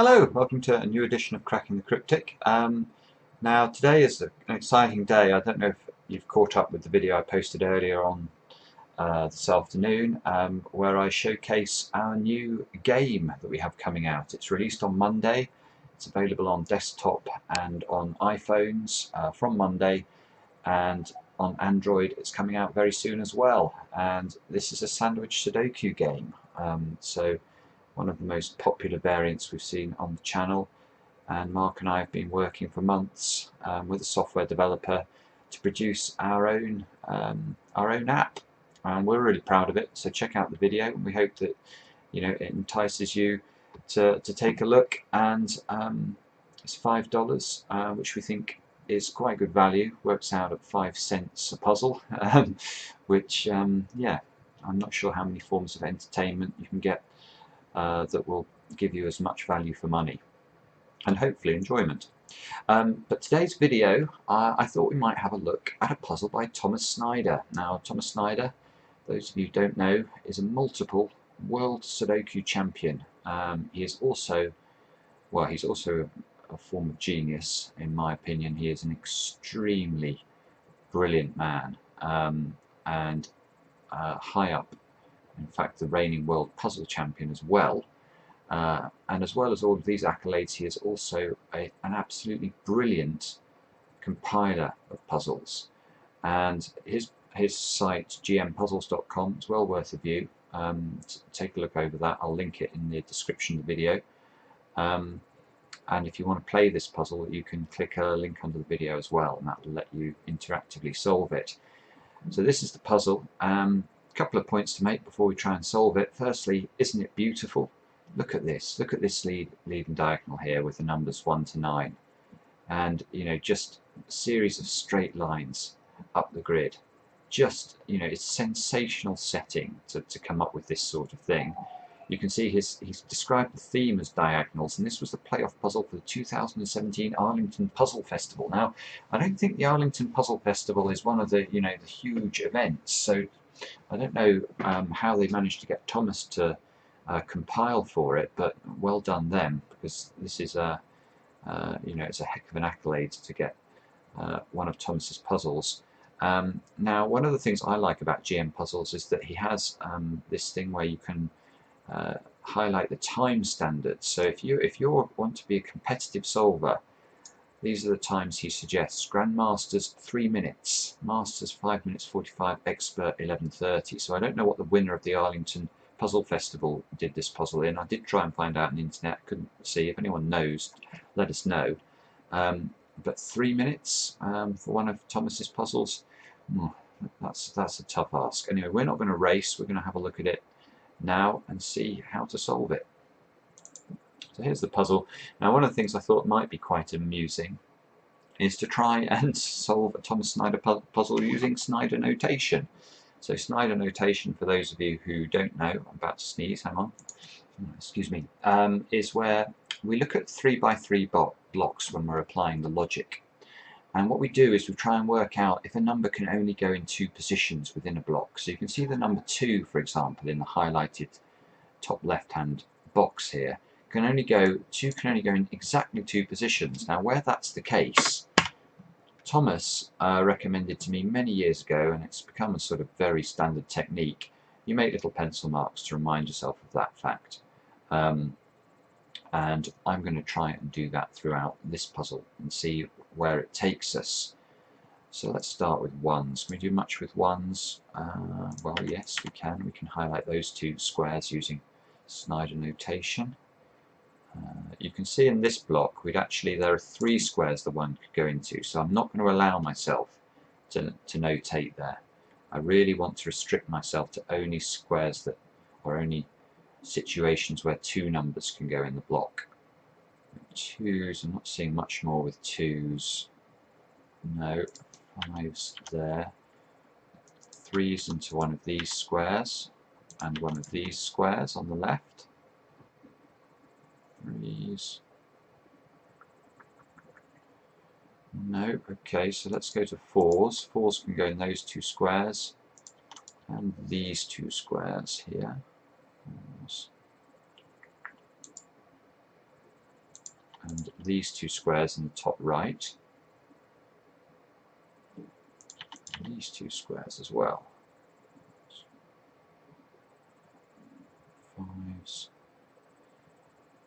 Hello, welcome to a new edition of Cracking the Cryptic. Now today is an exciting day. I don't know if you've caught up with the video I posted earlier on this afternoon where I showcase our new game that we have coming out. It's released on Monday. It's available on desktop and on iPhones from Monday, and on Android it's coming out very soon as well. And this is a sandwich Sudoku game. So one of the most popular variants we've seen on the channel, and Mark and I have been working for months with a software developer to produce our own app, and we're really proud of it. So check out the video, and we hope that it entices you to take a look. And it's $5, which we think is quite good value. Works out at 5 cents a puzzle, which yeah, I'm not sure how many forms of entertainment you can get that will give you as much value for money and hopefully enjoyment. But today's video, I thought we might have a look at a puzzle by Thomas Snyder. Now, Thomas Snyder, those of you who don't know, is a multiple World Sudoku champion. He is also, well, he's also a form of genius, in my opinion. He is an extremely brilliant man, and high up, in fact, the reigning world puzzle champion as well. And as well as all of these accolades, he is also an absolutely brilliant compiler of puzzles. And his site, gmpuzzles.com, is well worth a view. Take a look over that. I'll link it in the description of the video. And if you want to play this puzzle, you can click a link under the video as well, and that will let you interactively solve it. So this is the puzzle. Couple of points to make before we try and solve it. Firstly, isn't it beautiful? Look at this. Look at this lead and diagonal here with the numbers 1 to 9, and just a series of straight lines up the grid. Just it's sensational setting to come up with this sort of thing. You can see he's described the theme as diagonals, and this was the playoff puzzle for the 2017 Arlington Puzzle Festival. Now, I don't think the Arlington Puzzle Festival is one of the the huge events, so I don't know how they managed to get Thomas to compile for it, but well done them, because this is a it's a heck of an accolade to get one of Thomas's puzzles. Now, one of the things I like about GM Puzzles is that he has this thing where you can highlight the time standards. So if you want to be a competitive solver, these are the times he suggests. Grandmasters 3 minutes, Masters 5 minutes 45, Expert 11:30. So I don't know what the winner of the Arlington Puzzle Festival did this puzzle in. I did try and find out on the internet, couldn't see. If anyone knows, let us know. But 3 minutes for one of Thomas's puzzles, that's a tough ask. Anyway, we're not going to race. We're going to have a look at it now and see how to solve it. So here's the puzzle. Now, one of the things I thought might be quite amusing is to try and solve a Thomas Snyder puzzle using Snyder notation. So Snyder notation, for those of you who don't know, I'm about to sneeze, hang on, excuse me, is where we look at 3x3 blocks when we're applying the logic. And what we do is we try and work out if a number can only go in 2 positions within a block. So you can see the number 2, for example, in the highlighted top left-hand box here. 2 can only go in exactly 2 positions. Now, where that's the case, Thomas recommended to me many years ago, and it's become a sort of very standard technique. You make little pencil marks to remind yourself of that fact. And I'm going to try and do that throughout this puzzle and see where it takes us. So let's start with 1s. Can we do much with 1s? Well, yes, we can. We can highlight those 2 squares using Snyder notation. You can see in this block there are 3 squares the 1 could go into, so I'm not going to allow myself to notate there. I really want to restrict myself to only squares or only situations where 2 numbers can go in the block. 2s, I'm not seeing much more with 2s. No, 5s there. 3s into one of these squares and one of these squares on the left. 3s. No, okay, so let's go to 4s. 4s can go in those 2 squares and these 2 squares here. 4s. these two squares in the top right, and these two squares as well. 5s,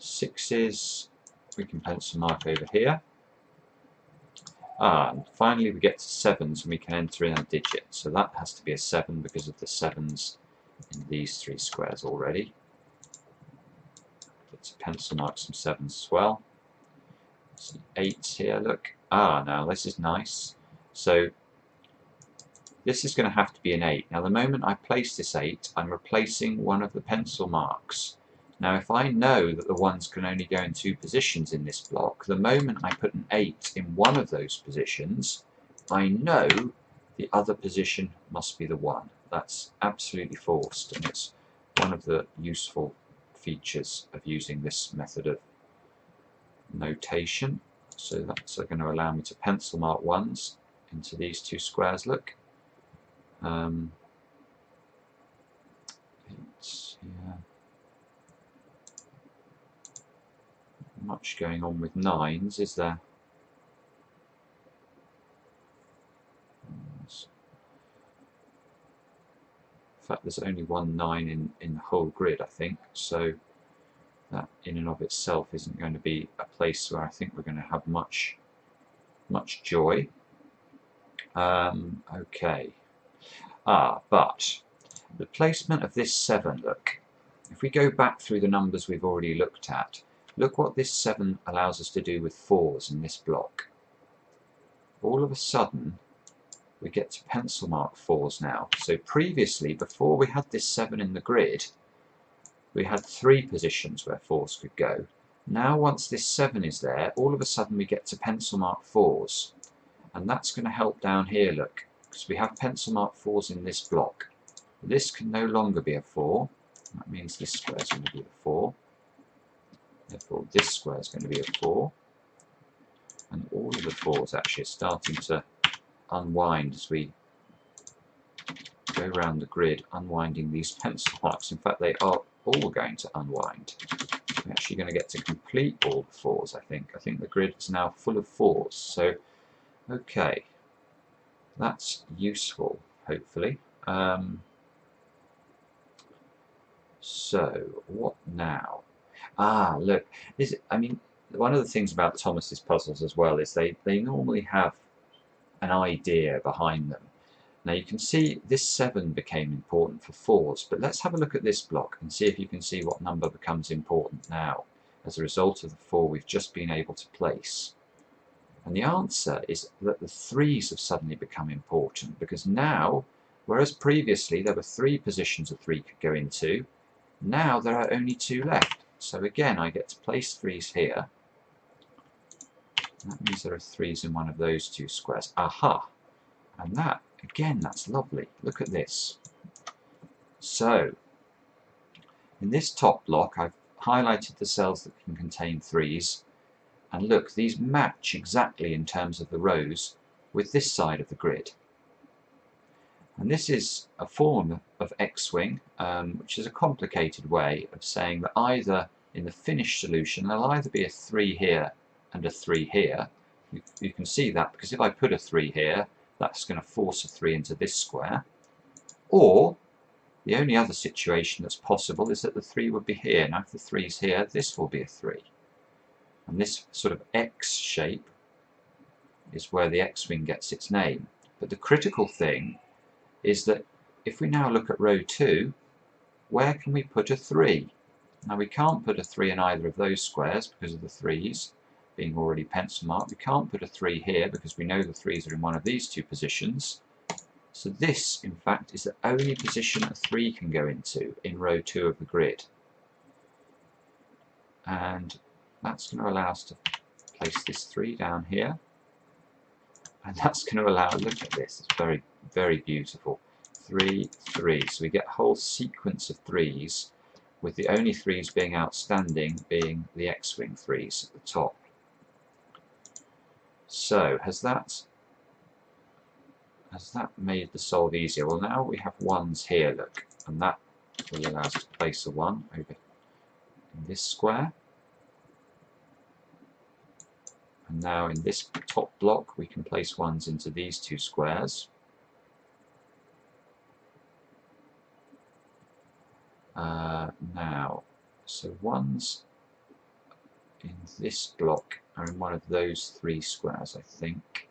6s, we can pencil mark over here. And finally we get to 7s and we can enter in a digit. So that has to be a 7 because of the 7s in these three squares already. Let's pencil mark some 7s as well. Some 8s here, look. Now this is nice. So this is going to have to be an 8. Now the moment I place this 8, I'm replacing one of the pencil marks. Now if I know that the 1s can only go in 2 positions in this block, the moment I put an 8 in one of those positions, I know the other position must be the 1. That's absolutely forced, and it's one of the useful features of using this method of notation. So that's going to allow me to pencil mark 1s into these two squares, look. It's here. Much going on with 9s, is there? In fact, there's only one 9 in the whole grid, I think, so that in and of itself isn't going to be a place where I think we're going to have much joy. Okay. But the placement of this 7, look, if we go back through the numbers we've already looked at, look what this 7 allows us to do with 4s in this block. All of a sudden, we get to pencil mark 4s now. So previously, before we had this 7 in the grid, we had 3 positions where 4s could go. Now once this 7 is there, all of a sudden we get to pencil mark 4s. And that's going to help down here, look, because we have pencil mark 4s in this block. This can no longer be a 4. That means this square is going to be a 4. Therefore this square is going to be a 4. And all of the 4s actually are starting to unwind as we go around the grid, unwinding these pencil marks. In fact, they are all going to unwind. We're actually going to get to complete all the 4s, I think. I think the grid is now full of 4s. So, okay, that's useful, hopefully. So, what now? Look, I mean, one of the things about Thomas's puzzles as well is they normally have an idea behind them. Now you can see this 7 became important for 4s, but let's have a look at this block and see if you can see what number becomes important now as a result of the 4 we've just been able to place. And the answer is that the 3s have suddenly become important, because now, whereas previously there were 3 positions a 3 could go into, now there are only 2 left. So again, I get to place 3s here. That means there are 3s in one of those 2 squares. Aha! And that, again, that's lovely. Look at this. So, in this top block, I've highlighted the cells that can contain 3s. And look, these match exactly in terms of the rows with this side of the grid. And this is a form of X-wing, which is a complicated way of saying that either in the finished solution there'll either be a 3 here and a 3 here. You can see that because if I put a 3 here, that's going to force a 3 into this square. Or the only other situation that's possible is that the 3 would be here. Now if the 3's here, this will be a 3. And this sort of X shape is where the X-wing gets its name. But the critical thing is that if we now look at row 2, where can we put a 3? Now we can't put a 3 in either of those squares because of the 3's being already pencil marked. We can't put a 3 here because we know the 3's are in one of these 2 positions. So this, in fact, is the only position a 3 can go into in row 2 of the grid. And that's going to allow us to place this 3 down here. And that's going to allow, look at this, it's very, very beautiful. 3, 3. So we get a whole sequence of 3's, with the only 3's being outstanding being the X-wing 3's at the top. So has that made the solve easier? Well, now we have 1's here, look, and that will allow us to place a 1 over in this square. And now in this top block we can place ones into these two squares. Now, so ones in this block are in one of those three squares, I think.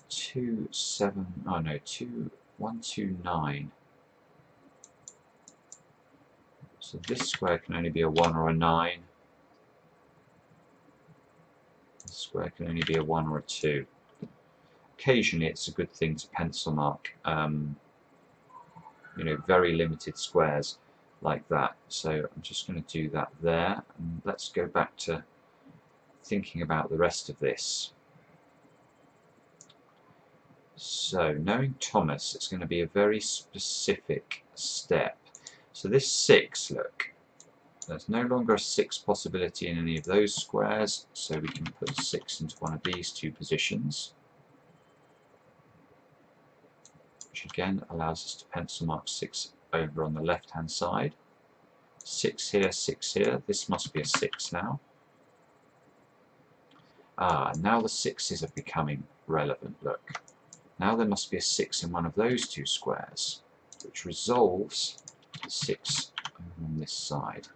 2, 7, oh no, 2, 1, 2, 9. So this square can only be a 1 or a 9. This square can only be a 1 or a 2. Occasionally it's a good thing to pencil mark, you know, very limited squares like that. So I'm just going to do that there, and let's go back to thinking about the rest of this. So knowing Thomas, it's going to be a very specific step. So this 6, look, there's no longer a 6 possibility in any of those squares, so we can put 6 into one of these two positions, which again allows us to pencil mark 6 over on the left hand side. 6 here, 6 here, this must be a 6 now. Now the 6s are becoming relevant, look. Now there must be a 6 in one of those two squares, which resolves the 6 over on this side.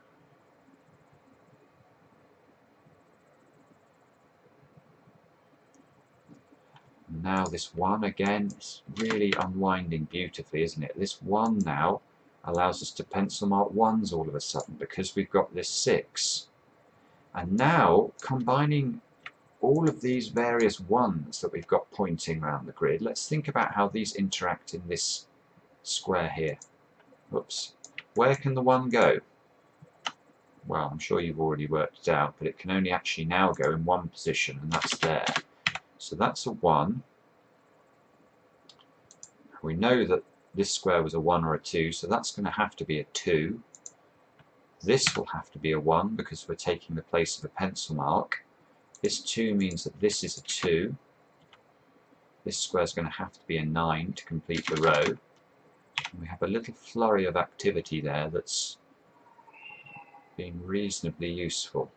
Now this 1 again is really unwinding beautifully, isn't it? This 1 now allows us to pencil mark 1s all of a sudden because we've got this 6. And now combining all of these various 1s that we've got pointing around the grid, let's think about how these interact in this square here. Oops. Where can the 1 go? Well, I'm sure you've already worked it out, but it can only actually now go in one position, and that's there. So that's a 1. We know that this square was a 1 or a 2, so that's going to have to be a 2. This will have to be a 1 because we're taking the place of a pencil mark. This 2 means that this is a 2. This square is going to have to be a 9 to complete the row. And we have a little flurry of activity there that's been reasonably useful.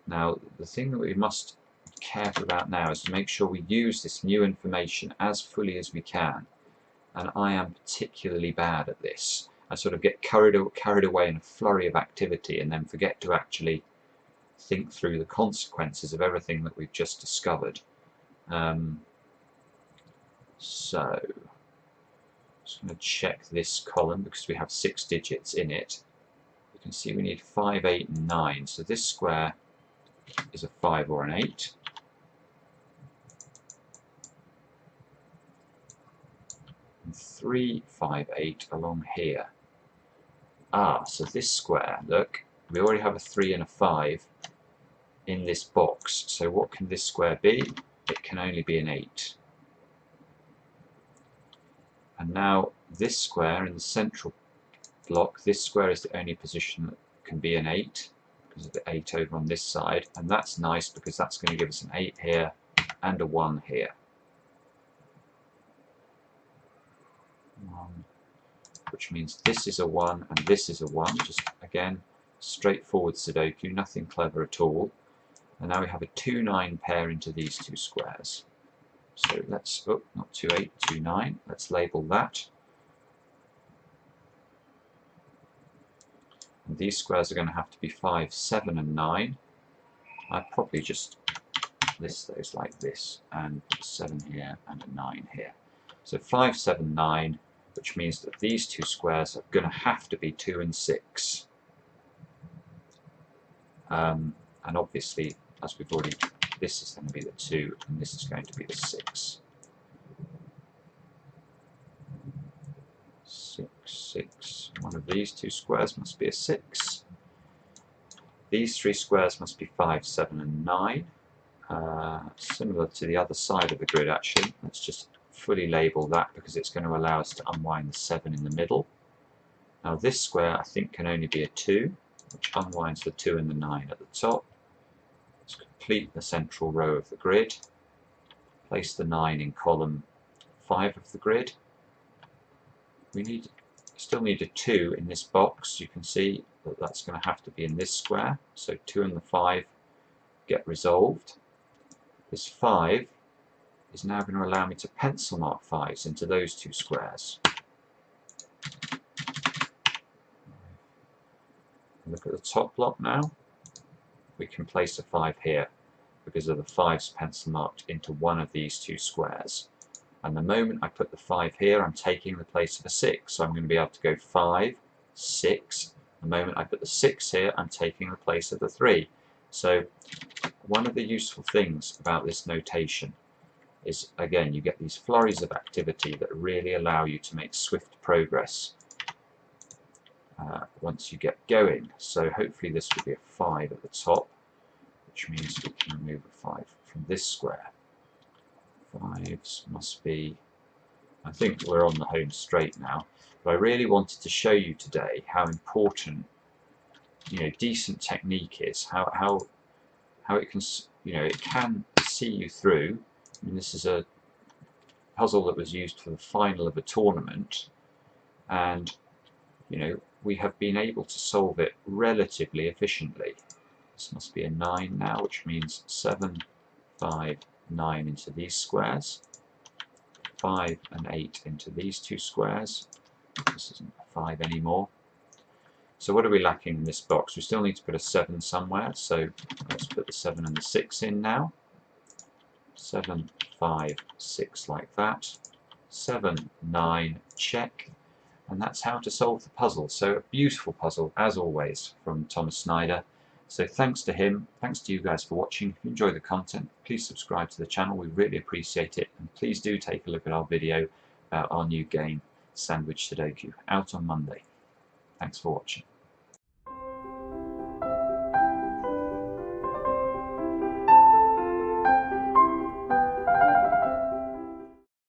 Now, the thing that we must be careful about now is to make sure we use this new information as fully as we can. And I am particularly bad at this. I sort of get carried away in a flurry of activity and then forget to actually think through the consequences of everything that we've just discovered. So, I'm just going to check this column because we have 6 digits in it. You can see we need 5, 8, and 9. So this square is a 5 or an 8. And 3, 5, 8 along here. So this square, look, we already have a 3 and a 5 in this box. So what can this square be? It can only be an 8. And now this square in the central block, this square is the only position that can be an 8 because of the 8 over on this side, and that's nice because that's going to give us an 8 here and a 1 here. Which means this is a 1 and this is a 1, just again straightforward Sudoku, nothing clever at all. And now we have a 2, 9 pair into these two squares. So let's, not 2, 8, 2, 9, let's label that. And these squares are going to have to be 5, 7 and 9. I'd probably just list those like this and put a 7 here and a 9 here. So 5, 7, 9, which means that these two squares are going to have to be 2 and 6. And obviously, as we've already, this is going to be the 2 and this is going to be the 6. 6, 6. One of these two squares must be a 6. These three squares must be 5, 7 and 9. Similar to the other side of the grid actually. Let's just fully label that because it's going to allow us to unwind the 7 in the middle. Now this square I think can only be a 2, which unwinds the 2 and the 9 at the top. Let's complete the central row of the grid. Place the 9 in column 5 of the grid. We still need a 2 in this box. You can see that that's going to have to be in this square. So 2 and the 5 get resolved. This 5 is now going to allow me to pencil mark 5s into those 2 squares. Look at the top block now. We can place a 5 here because of the 5's pencil marked into one of these 2 squares. And the moment I put the 5 here, I'm taking the place of a 6. So I'm going to be able to go 5, 6. The moment I put the 6 here, I'm taking the place of the 3. So one of the useful things about this notation is, again, you get these flurries of activity that really allow you to make swift progress once you get going. So hopefully this will be a 5 at the top, which means we can remove a 5 from this square. 5s must be, I think we're on the home straight now, but I really wanted to show you today how important, decent technique is, how it can, it can see you through. I mean, this is a puzzle that was used for the final of a tournament, and we have been able to solve it relatively efficiently. This must be a 9 now, which means 7, 5, 9 into these squares, 5 and 8 into these 2 squares. This isn't a 5 anymore. So what are we lacking in this box? We still need to put a 7 somewhere, so let's put the 7 and the 6 in now. 7, 5, 6 like that. 7, 9, check. And that's how to solve the puzzle. So a beautiful puzzle, as always, from Thomas Snyder. So thanks to him, thanks to you guys for watching. If you enjoy the content, please subscribe to the channel, we really appreciate it. And please do take a look at our video about our new game, Sandwich Sudoku, out on Monday. Thanks for watching.